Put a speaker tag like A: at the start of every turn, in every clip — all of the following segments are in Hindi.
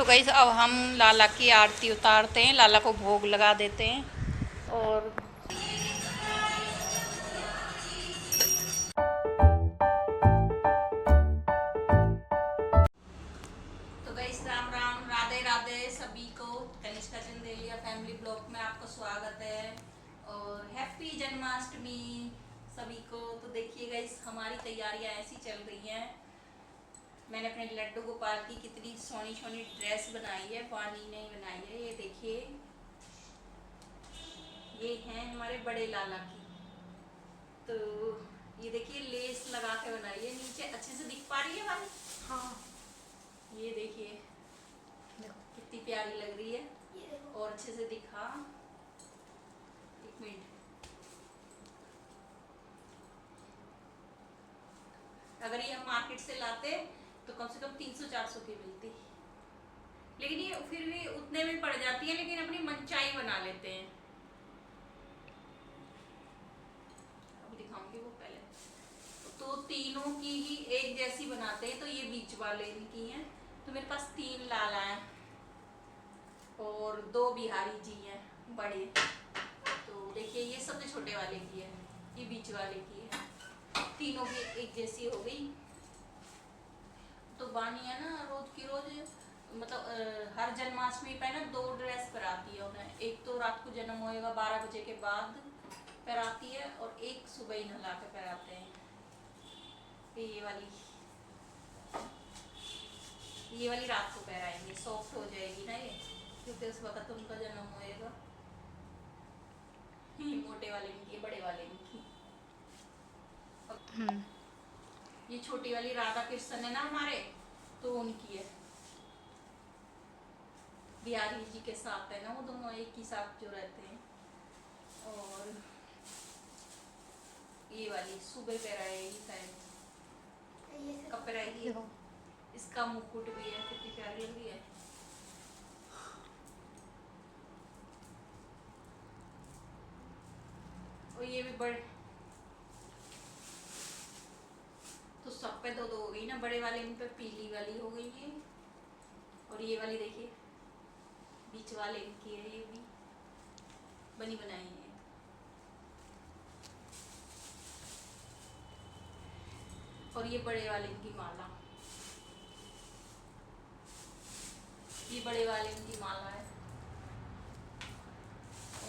A: तो गाइस अब हम लाला की आरती उतारते हैं, लाला को भोग लगा देते हैं। और तो गाइस राम राम, राधे राधे सभी को। कनिष्का चंदेलिया फैमिली ब्लॉग में आपका स्वागत है और हैप्पी जन्माष्टमी सभी को। तो देखिए गाइस हमारी तैयारियां ऐसी चल रही हैं। मैंने अपने लड्डू गोपाल की कितनी सोनी सोनी ड्रेस बनाई है, पानी नहीं बनाई है। ये देखिए, ये है हमारे बड़े लाला की। तो ये देखिए लेस लगा के बनाई है, नीचे अच्छे से दिख पा रही है भाई? हाँ, ये देखिए कितनी प्यारी लग रही है और अच्छे से दिखा। एक मिनट, अगर ये हम मार्केट से लाते तो कम से कम 300-400 की मिलती, लेकिन ये फिर भी उतने में पड़ जाती है। लेकिन अपनी मनचाही बना लेते हैं। अब दिखाऊंगी वो पहले। तो तीनों की ही एक जैसी बनाते हैं, तो ये बीच वाले की हैं। तो मेरे पास 3 लाला हैं और 2 बिहारी जी हैं बड़े। तो देखिए ये सबसे छोटे वाले की है, ये बीच वाले की है। तीनों की एक जैसी हो गई। तो बानी है ना, रोज की रोज मतलब हर जन्माष्टमी पे ना 2 ड्रेस पहनाती है उन्हें। एक तो रात को जन्म होएगा 12 बजे के बाद पहनाती है और एक सुबह ही नहला के पहनाते हैं। ये वाली रात को पहनाएंगे, सॉफ्ट हो जाएगी ना ये, क्योंकि उस वक्त उनका जन्म होएगा। मोटे वाले की, बड़े वाले की। ये छोटी वाली राधा कृष्ण है ना हमारे, तो उनकी है। बिहारी जी के साथ है ना, वो दोनों एक ही साथ जो रहते हैं। और ये वाली सुबह पहनाएगी शायद, कब पहनाएगी। इसका मुकुट भी है, कितनी प्यारी लग रही है। और ये भी बड़े, तो सब पे 2-2 हो गई ना। बड़े वाले इन पे पीली वाली हो गई है और ये वाली देखिए बीच वाले इनकी है, ये भी बनी बनाई है। और ये बड़े वाले की माला, ये बड़े वाले की माला है।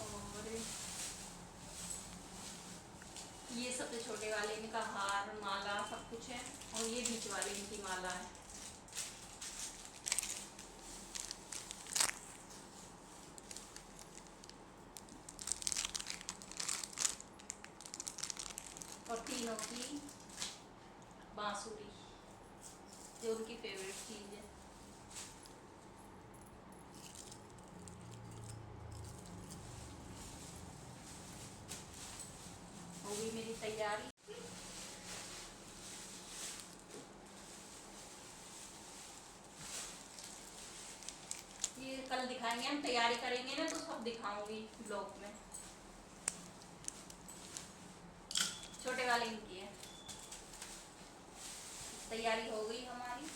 A: और ये सबसे छोटे वाले इनका हार माला सब कुछ है। और ये बीच वाले इनकी माला है। और तीनों की बांसुरी, जो उनकी फेवरेट चीज है। हो गई मेरी तैयारी। ये कल दिखाएंगे, हम तैयारी करेंगे ना तो सब दिखाऊंगी ब्लॉग में। छोटे वाले इनकी है। तैयारी हो गई हमारी।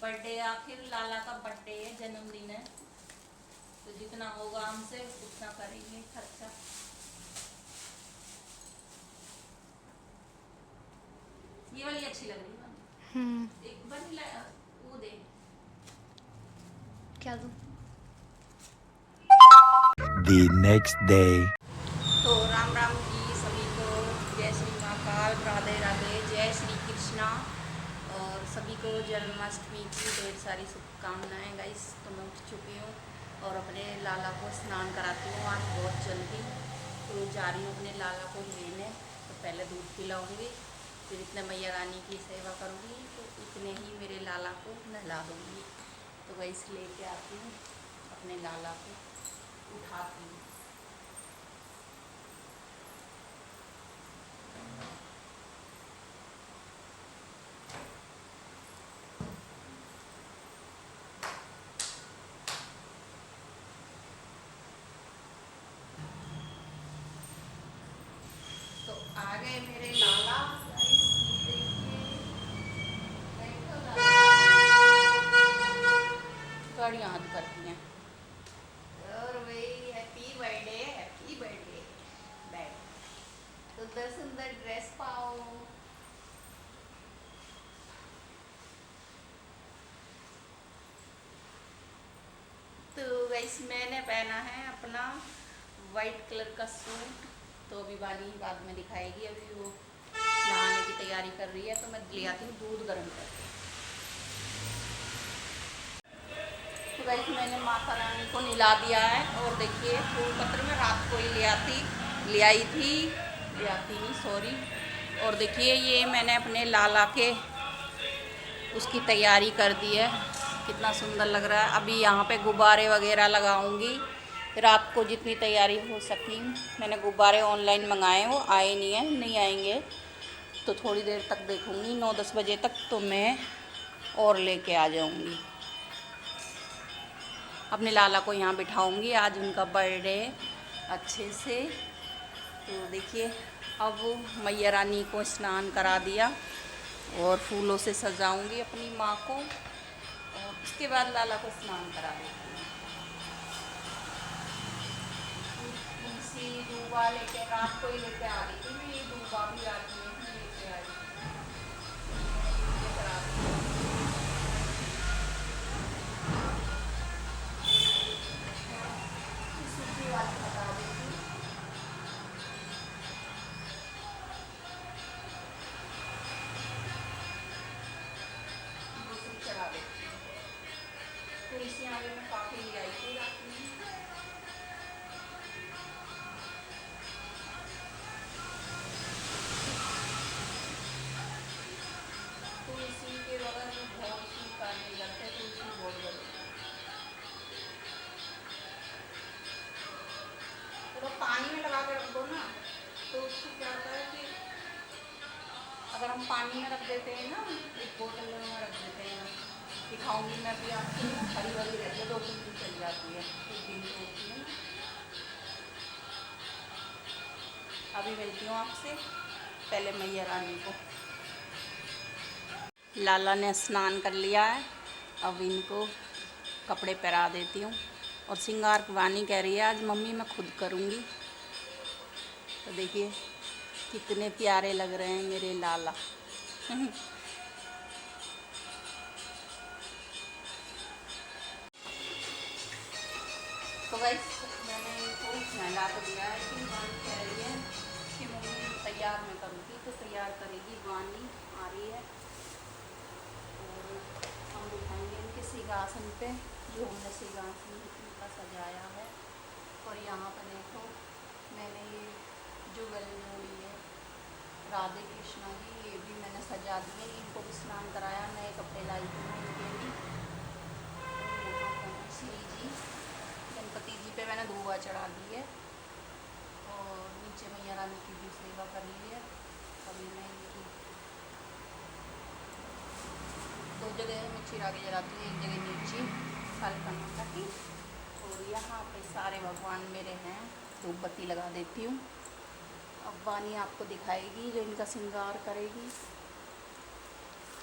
A: बर्थडे, आखिर लाला का बर्थडे है, जन्मदिन है, तो जितना होगा हमसे उतना करेंगे खर्चा। ये वाली अच्छी लग रही है। एक बार वो दे, क्या दूं?
B: The next day.
A: तो राम राम जी सभी को, जय श्री महाकाल, राधे राधे, जय श्री कृष्णा। और सभी को जन्माष्टमी की ढेर सारी शुभकामनाएं गाइस। तो मैं उठ चुकी हूँ और अपने लाला को स्नान कराती हूँ आज बहुत जल्दी। तो जा रही हूँ अपने लाला को लेने। तो पहले दूध पिलाऊँगी, फिर इतने मैया रानी की सेवा करूँगी, तो इतने ही मेरे लाला को नहला दूँगी। तो गाइस लेके आती हूँ अपने लाला को, उठाती हूँ। तो आ गए मेरे लाला। गाइस मैंने पहना है अपना वाइट कलर का सूट। तो अभी वानी बाद में दिखाएगी, अभी वो नहाने की तैयारी कर रही है, तो मैं ले आती हूँ दूध गर्म करके। तो गाइस मैंने माता रानी को नहला दिया है, और देखिए फूल पत्र में रात को ही ले आई थी सॉरी। और देखिए ये मैंने अपने लाला के उसकी तैयारी कर दी है, कितना सुंदर लग रहा है। अभी यहाँ पे गुब्बारे वगैरह लगाऊंगी, रात को जितनी तैयारी हो सकी। मैंने गुब्बारे ऑनलाइन मंगाए, वो आए नहीं हैं, नहीं आएंगे तो थोड़ी देर तक देखूंगी, 9-10 बजे तक तो मैं और लेके आ जाऊंगी। अपने लाला को यहाँ बिठाऊंगी, आज उनका बर्थडे अच्छे से। तो देखिए अब मैया रानी को स्नान करा दिया और फूलों से सजाऊंगी अपनी माँ को, और उसके बाद लाला को स्नान करा देती हूँ। तुलसी दूबा लेके रात को ही लेके आ रही थी मैं, ये दूबा भी रात में ही लेके आई सूखी वाली बता देती हूँ। दूसरी चढ़ा देती हूँ। तुलसी आगे में काफ़ी ले आई थी रात में। तुलसी के बगैर में बहुत सी करने लगते हैं, तुलसी बहुत जरूरी है। तो पानी में लगा के रख दो ना, तो उससे क्या होता है कि अगर हम पानी में रख देते हैं ना, एक बोतल में रख देते हैं, दिखाऊंगी मैं भी आपको, हरी वाली रहती है, 2-3 दिन चल जाती है, एक दिन तो होती है ना। अभी मिलती हूँ आपसे, पहले मैया रानी को। लाला ने स्नान कर लिया है, अब इनको कपड़े पहना देती हूँ। और श्रृंगार वानी कह रही है आज मम्मी मैं खुद करूँगी। तो देखिए कितने प्यारे लग रहे हैं मेरे लाला। तो गाइस मैंने इनको नहला तो दिया है, कि वानी कह रही है कि मम्मी तैयार मैं करूँगी, तो तैयार करेगी। वानी आ रही है और हम दिखाएंगे इनके सिंहासन पे, जो हमने सिंहासन इनका सजाया है। और यहाँ पर देखो मैंने ये जुगल जोड़ी है राधे कृष्णा जी, ये भी मैंने सजा दिए, इनको भी स्नान कराया, नए कपड़े लाई थी मैं इनके लिए। और यहाँ पर श्री जी गणपति जी पे मैंने धुआं चढ़ा दी है, और नीचे मैया रानी की भी सेवा कर ली है। अभी मैं इनकी 2 जगह मैं चिरा के जलाती हूँ, एक जगह नीचे हल्का माता की, और यहाँ पे सारे भगवान मेरे हैं, धूप बत्ती लगा देती हूँ। अब वानी आपको दिखाएगी जो इनका श्रृंगार करेगी।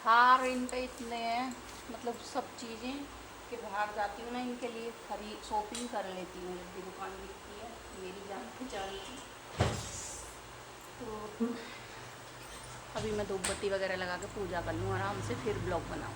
A: हार इन पे इतने हैं, मतलब सब चीज़ें के बाहर जाती हूँ ना, इनके लिए शॉपिंग कर लेती हूँ, जब भी दुकान दिखती है मेरी जान पहचान की। तो अभी मैं धूप बत्ती वगैरह लगा के पूजा कर लूँ आराम से, फिर ब्लॉग बनाऊँ।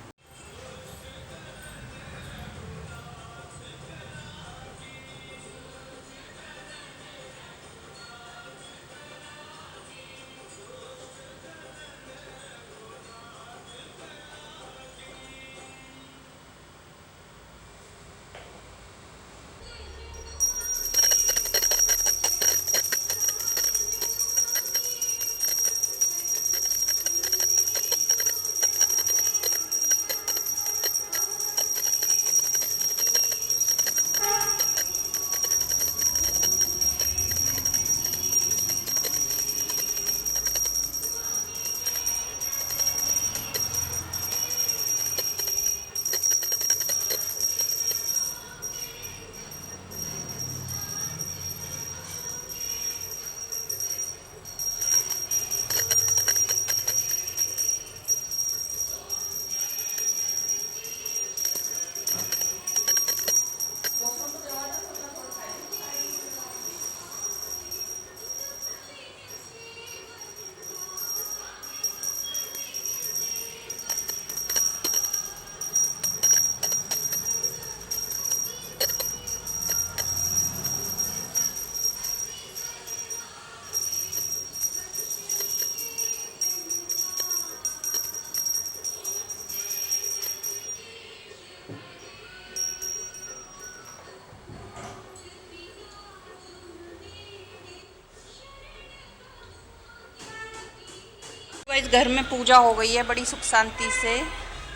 A: तो इस घर में पूजा हो गई है बड़ी सुख शांति से।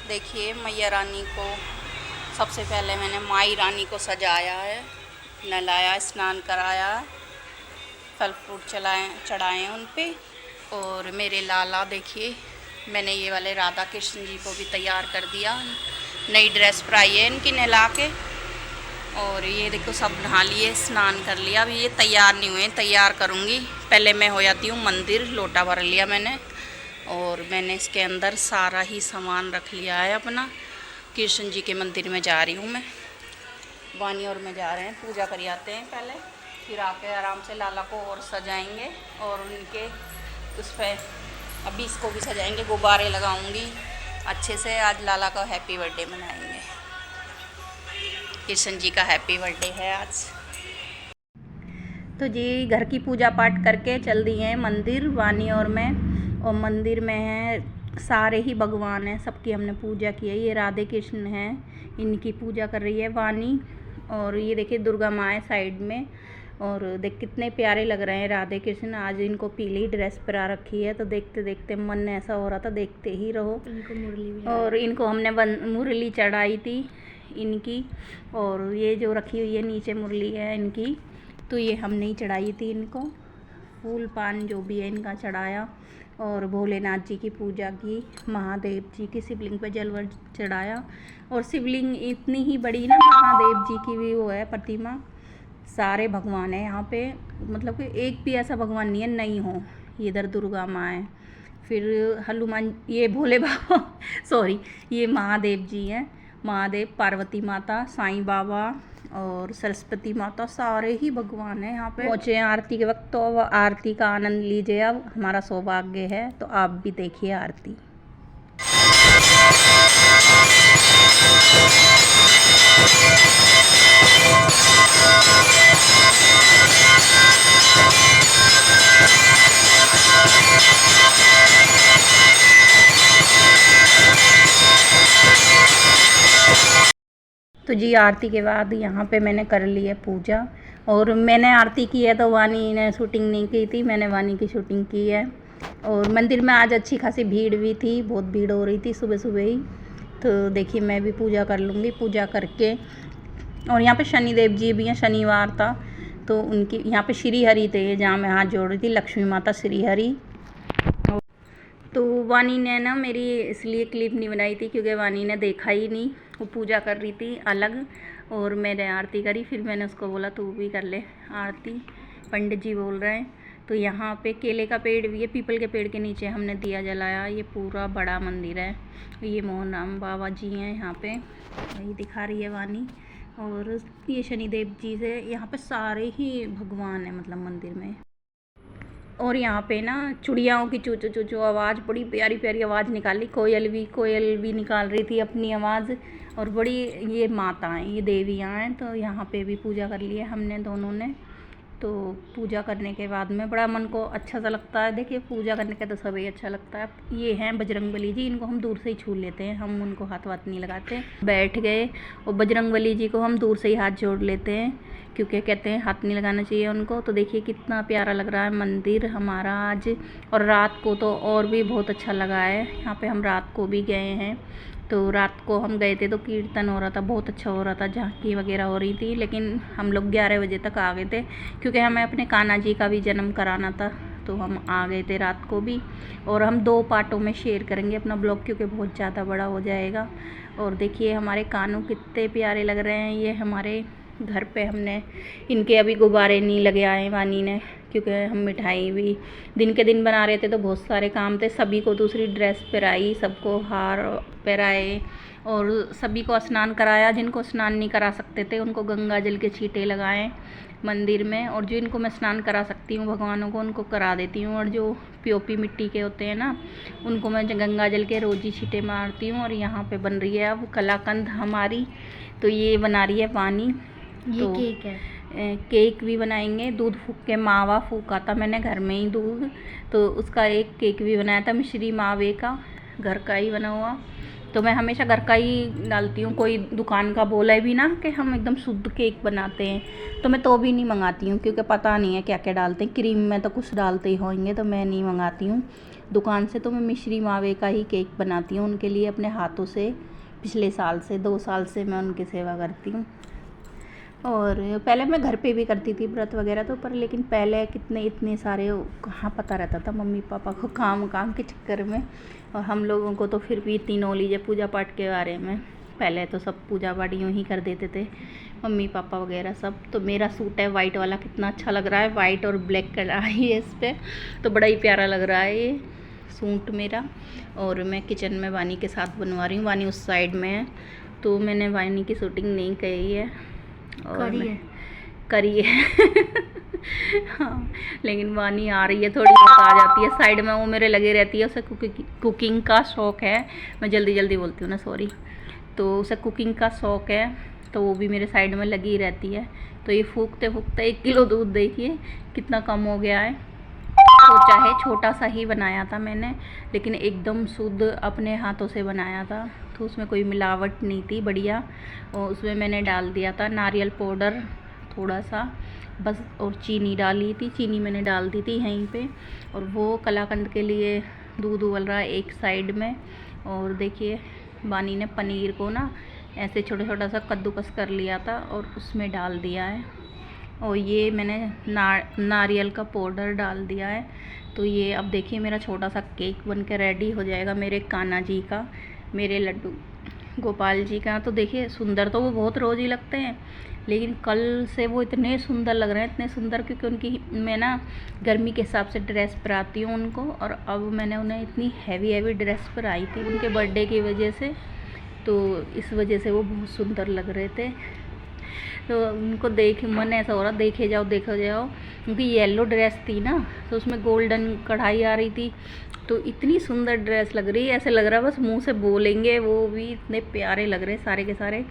A: देखिए मैया रानी को सबसे पहले मैंने माई रानी को सजाया है, नहलाया, स्नान कराया, फल फ्रूट चढ़ाए उन पे। और मेरे लाला देखिए, मैंने ये वाले राधा कृष्ण जी को भी तैयार कर दिया, नई ड्रेस पहनाई है इनकी नहला के। और ये देखो सब नहा लिए, स्नान कर लिया। अभी ये तैयार नहीं हुए, तैयार करूँगी। पहले मैं हो जाती हूँ मंदिर, लोटा भर लिया मैंने और मैंने इसके अंदर सारा ही सामान रख लिया है अपना। कृष्ण जी के मंदिर में जा रही हूँ मैं, वानी और मैं जा रहे हैं, पूजा कर आते हैं पहले, फिर आके आराम से लाला को और सजाएंगे और उनके उस पर अभी इसको भी सजाएंगे, गुब्बारे लगाऊंगी अच्छे से। आज लाला का हैप्पी बर्थडे मनाएंगे, कृष्ण जी का हैप्पी बर्थडे है आज। तो जी घर की पूजा पाठ करके चल दी हैं मंदिर, वानी और मैं। और मंदिर में है सारे ही भगवान हैं, सबकी हमने पूजा की है। ये राधे कृष्ण हैं, इनकी पूजा कर रही है वानी। और ये देखिए दुर्गा माँ है साइड में। और देख कितने प्यारे लग रहे हैं राधे कृष्ण। आज इनको पीली ड्रेस पहना रखी है, तो देखते देखते मन ऐसा हो रहा था देखते ही रहो। इनको मुरली भी, और इनको हमने मुरली चढ़ाई थी इनकी। और ये जो रखी हुई है नीचे मुरली है इनकी, तो ये हमने ही चढ़ाई थी इनको। फूल पान जो भी है इनका चढ़ाया। और भोलेनाथ जी की पूजा की, महादेव जी की शिवलिंग पे जलवर चढ़ाया। और शिवलिंग इतनी ही बड़ी ना, महादेव जी की भी वो है प्रतिमा। सारे भगवान हैं यहाँ पे, मतलब कि एक भी ऐसा भगवान नहीं है नहीं हो। इधर दुर्गा माँ है, फिर हनुमान, ये भोले बाबा सॉरी, ये महादेव जी हैं। महादेव, पार्वती माता, साईं बाबा और सरस्वती माता, सारे ही भगवान हैं यहाँ पे। पहुँचे हैं आरती के वक्त, तो अब आरती का आनंद लीजिए। अब हमारा सौभाग्य है, तो आप भी देखिए आरती। तो जी आरती के बाद यहाँ पे मैंने कर ली है पूजा। और मैंने आरती की है तो वानी ने शूटिंग नहीं की थी, मैंने वानी की शूटिंग की है। और मंदिर में आज अच्छी खासी भीड़ भी थी, बहुत भीड़ हो रही थी सुबह सुबह ही। तो देखिए मैं भी पूजा कर लूँगी, पूजा करके। और यहाँ पे शनिदेव जी भी हैं, शनिवार था तो उनकी यहाँ पे श्री हरि थे जहाँ मैं हाथ जोड़ रही थी, लक्ष्मी माता श्री हरि। तो वानी ने ना मेरी इसलिए क्लिप नहीं बनाई थी क्योंकि वानी ने देखा ही नहीं, वो पूजा कर रही थी अलग और मैंने आरती करी। फिर मैंने उसको बोला तू भी कर ले आरती, पंडित जी बोल रहे हैं। तो यहाँ पे केले का पेड़ भी है, पीपल के पेड़ के नीचे हमने दिया जलाया। ये पूरा बड़ा मंदिर है। ये मोहन राम बाबा जी हैं यहाँ पे, वही दिखा रही है वानी। और ये शनिदेव जी से यहाँ पे सारे ही भगवान हैं मतलब मंदिर में। और यहाँ पे ना चुड़ियाओं की चूचू चूचू आवाज़, बड़ी प्यारी प्यारी आवाज़ निकाली। कोयल भी निकाल रही थी अपनी आवाज़। और बड़ी ये माताएं, ये देवियाँ हैं। तो यहाँ पे भी पूजा कर ली है हमने दोनों ने। तो पूजा करने के बाद में बड़ा मन को अच्छा सा लगता है। देखिए पूजा करने का तो सभी अच्छा लगता है। ये हैं बजरंगबली जी, इनको हम दूर से ही छू लेते हैं, हम उनको हाथ वाथ नहीं लगाते। बैठ गए और बजरंगबली जी को हम दूर से ही हाथ जोड़ लेते हैं क्योंकि कहते हैं हाथ नहीं लगाना चाहिए उनको। तो देखिए कितना प्यारा लग रहा है मंदिर हमारा आज। और रात को तो और भी बहुत अच्छा लगा है। यहाँ पे हम रात को भी गए हैं, तो रात को हम गए थे तो कीर्तन हो रहा था, बहुत अच्छा हो रहा था, झांकी वगैरह हो रही थी। लेकिन हम लोग 11 बजे तक आ गए थे क्योंकि हमें अपने कान्हा जी का भी जन्म कराना था, तो हम आ गए थे रात को भी। और हम 2 पार्टों में शेयर करेंगे अपना ब्लॉग क्योंकि बहुत ज़्यादा बड़ा हो जाएगा। और देखिए हमारे कानू कितने प्यारे लग रहे हैं। ये हमारे घर पे हमने इनके अभी गुब्बारे नहीं लगे आए वानी ने, क्योंकि हम मिठाई भी दिन के दिन बना रहे थे तो बहुत सारे काम थे। सभी को दूसरी ड्रेस पहनाई, सबको हार पहनाए और सभी को स्नान कराया। जिनको स्नान नहीं करा सकते थे उनको गंगा जल के छींटे लगाए मंदिर में। और जो इनको मैं स्नान करा सकती हूँ भगवानों को उनको करा देती हूँ। और जो पीओपी मिट्टी के होते हैं ना उनको मैं गंगा जल के रोज़ ही छींटे मारती हूँ। और यहाँ पे बन रही है अब कलाकंद हमारी, तो ये बना रही है वानी। ये तो केक है, केक भी बनाएंगे। दूध फूक के, मावा फूका था मैंने घर में ही दूध, तो उसका एक केक भी बनाया था मिश्री मावे का, घर का ही बना हुआ। तो मैं हमेशा घर का ही डालती हूँ। कोई दुकान का बोला भी ना कि हम एकदम शुद्ध केक बनाते हैं तो मैं तो भी नहीं मंगाती हूँ, क्योंकि पता नहीं है क्या क्या डालते हैं। क्रीम में तो कुछ डालते ही होंगे, तो मैं नहीं मंगाती हूँ दुकान से। तो मैं मिश्री मावे का ही केक बनाती हूँ उनके लिए अपने हाथों से। पिछले साल से 2 साल से मैं उनकी सेवा करती हूँ। और पहले मैं घर पे भी करती थी व्रत वगैरह तो, पर लेकिन पहले कितने इतने सारे कहाँ पता रहता था मम्मी पापा को, काम के चक्कर में। और हम लोगों को तो फिर भी इतनी नॉलेज है पूजा पाठ के बारे में। पहले तो सब पूजा पाठ यूँ ही कर देते थे मम्मी पापा वगैरह सब। तो मेरा सूट है वाइट वाला, कितना अच्छा लग रहा है, वाइट और ब्लैक कढ़ाई है इस पर, तो बड़ा ही प्यारा लग रहा है ये सूट मेरा। और मैं किचन में वानी के साथ बनवा रही हूँ। वानी उस साइड में है, तो मैंने वानी की शूटिंग नहीं करी है और करी है हाँ, लेकिन वानी आ रही है, थोड़ी बहुत आ जाती है साइड में, वो मेरे लगे रहती है। उसे कुकिंग का शौक़ है, मैं जल्दी जल्दी बोलती हूँ ना, सॉरी। तो उसे कुकिंग का शौक़ है, तो वो भी मेरे साइड में लगी रहती है। तो ये फूकते फूकते 1 किलो दूध देखिए कितना कम हो गया है। तो चाहे छोटा सा ही बनाया था मैंने, लेकिन एकदम शुद्ध अपने हाथों से बनाया था, तो उसमें कोई मिलावट नहीं थी, बढ़िया। और उसमें मैंने डाल दिया था नारियल पाउडर थोड़ा सा बस, और चीनी डाली थी, चीनी मैंने डाल दी थी यहीं पे। और वो कलाकंद के लिए दूध उबल रहा है एक साइड में। और देखिए वानी ने पनीर को ना ऐसे छोटा छोटा सा कद्दूकस कर लिया था और उसमें डाल दिया है। और ये मैंने नारियल का पाउडर डाल दिया है। तो ये अब देखिए मेरा छोटा सा केक बन के रेडी हो जाएगा, मेरे कान्हा जी का, मेरे लड्डू गोपाल जी का। तो देखिए सुंदर तो वो बहुत रोज़ ही लगते हैं, लेकिन कल से वो इतने सुंदर लग रहे हैं, इतने सुंदर, क्योंकि उनकी मैं ना गर्मी के हिसाब से ड्रेस पहनाती हूँ उनको। और अब मैंने उन्हें इतनी हैवी ड्रेस पहनाई थी उनके बर्थडे की वजह से, तो इस वजह से वो बहुत सुंदर लग रहे थे। तो उनको देख मन ऐसा हो रहा देखे जाओ। उनकी येलो ड्रेस थी ना, तो उसमें गोल्डन कढ़ाई आ रही थी, तो इतनी सुंदर ड्रेस लग रही है, ऐसे लग रहा है बस मुंह से बोलेंगे, वो भी इतने प्यारे लग रहे सारे के सारे।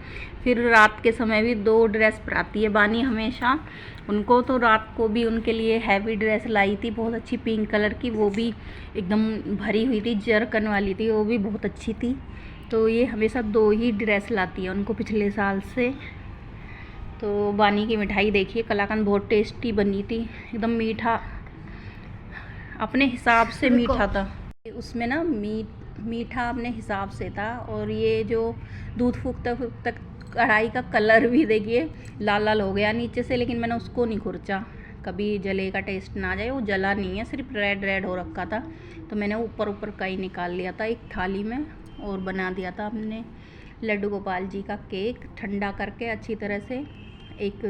A: फिर रात के समय भी 2 ड्रेस पहनाती है बानी हमेशा उनको, तो रात को भी उनके लिए हैवी ड्रेस लाई थी, बहुत अच्छी पिंक कलर की, वो भी एकदम भरी हुई थी, जरकन वाली थी, वो भी बहुत अच्छी थी। तो ये हमेशा 2 ही ड्रेस लाती है उनको पिछले साल से। तो बानी की मिठाई देखिए, कलाकंद बहुत टेस्टी बनी थी, एकदम मीठा, अपने हिसाब से मीठा था उसमें ना, मीठा अपने हिसाब से था। और ये जो दूध फूकता फूकता कढ़ाई का कलर भी देखिए लाल लाल हो गया नीचे से, लेकिन मैंने उसको नहीं खुरचा, कभी जले का टेस्ट ना आ जाए। वो जला नहीं है, सिर्फ रेड हो रखा था, तो मैंने ऊपर का ही निकाल लिया था एक थाली में और बना दिया था हमने लड्डू गोपाल जी का केक ठंडा करके अच्छी तरह से। एक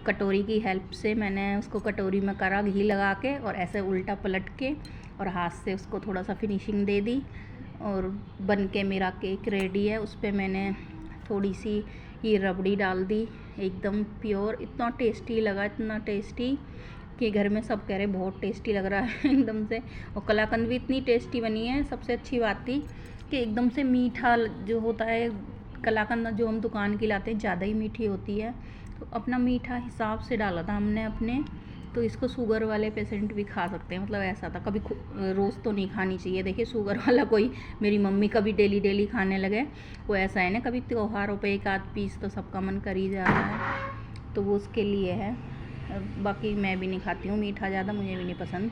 A: कटोरी की हेल्प से मैंने उसको कटोरी में करा घी लगा के, और ऐसे उल्टा पलट के और हाथ से उसको थोड़ा सा फिनिशिंग दे दी, और बन के मेरा केक रेडी है। उस पर मैंने थोड़ी सी ये रबड़ी डाल दी, एकदम प्योर, इतना टेस्टी लगा, इतना टेस्टी कि घर में सब कह रहे बहुत टेस्टी लग रहा है एकदम से। और कलाकंद भी इतनी टेस्टी बनी है, सबसे अच्छी बात थी कि एकदम से मीठा जो होता है कलाकंद जो हम दुकान की लाते हैं ज़्यादा ही मीठी होती है, तो अपना मीठा हिसाब से डाला था हमने अपने। तो इसको शुगर वाले पेशेंट भी खा सकते हैं, मतलब ऐसा था, कभी रोज़ तो नहीं खानी चाहिए। देखिए शुगर वाला कोई, मेरी मम्मी कभी डेली खाने लगे, वो ऐसा है ना, कभी त्योहारों पे 1 आध पीस तो सबका मन कर ही जाता है, तो वो उसके लिए है। बाकी मैं भी नहीं खाती हूँ मीठा ज़्यादा, मुझे भी नहीं पसंद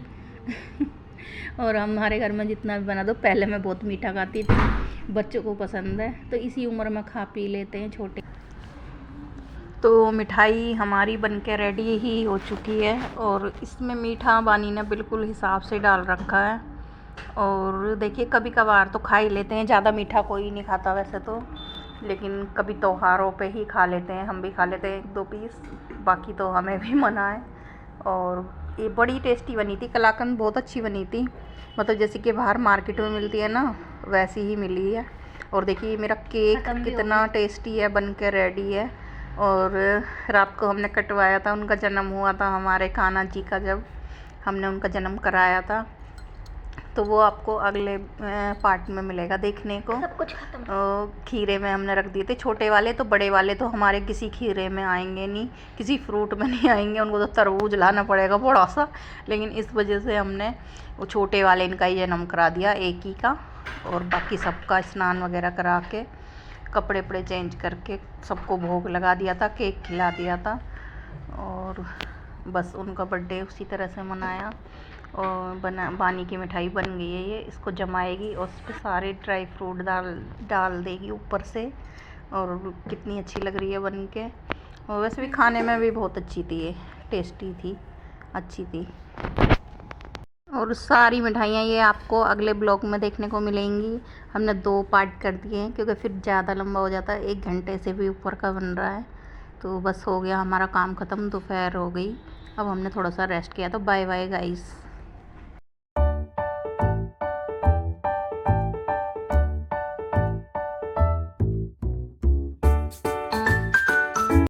A: और हमारे घर में जितना भी बना दो, पहले मैं बहुत मीठा खाती थी, बच्चों को पसंद है, तो इसी उम्र में खा पी लेते हैं छोटे। तो मिठाई हमारी बनके रेडी ही हो चुकी है, और इसमें मीठा बानी ने बिल्कुल हिसाब से डाल रखा है। और देखिए कभी कभार तो खा ही लेते हैं, ज़्यादा मीठा कोई नहीं खाता वैसे तो, लेकिन कभी त्योहारों पे ही खा लेते हैं, हम भी खा लेते हैं 1-2 पीस, बाकी तो हमें भी मना है। और ये बड़ी टेस्टी बनी थी, कलाकंद बहुत अच्छी बनी थी, मतलब जैसे कि बाहर मार्केट में मिलती है ना, वैसी ही मिली है। और देखिए मेरा केक कितना टेस्टी है, बन के रेडी है। और रात को हमने कटवाया था, उनका जन्म हुआ था हमारे कान्हा जी का, जब हमने उनका जन्म कराया था,
C: तो वो आपको अगले पार्ट में मिलेगा देखने को।
A: सब कुछ खत्म।
C: खीरे में हमने रख दिए थे छोटे वाले, तो बड़े वाले तो हमारे किसी खीरे में आएंगे नहीं, किसी फ्रूट में नहीं आएंगे, उनको तो तरबूज लाना पड़ेगा बड़ा सा। लेकिन इस वजह से हमने वो छोटे वाले इनका ही जन्म करा दिया, एक ही का। और बाकी सबका स्नान वगैरह करा के, कपड़े वपड़े चेंज करके सबको भोग लगा दिया था, केक खिला दिया था। और बस उनका बर्थडे उसी तरह से मनाया। और बानी की मिठाई बन गई है ये, इसको जमाएगी और उस पर सारे ड्राई फ्रूट डाल देगी ऊपर से। और कितनी अच्छी लग रही है बन के। और वैसे भी खाने में भी बहुत अच्छी थी ये, टेस्टी थी, अच्छी थी। और सारी मिठाइयाँ ये आपको अगले ब्लॉग में देखने को मिलेंगी। हमने 2 पार्ट कर दिए हैं क्योंकि फिर ज़्यादा लंबा हो जाता है, 1 घंटे से भी ऊपर का बन रहा है। तो बस हो गया हमारा काम ख़त्म, दोपहर हो गई, अब हमने थोड़ा सा रेस्ट किया। तो बाय बाय गाइस।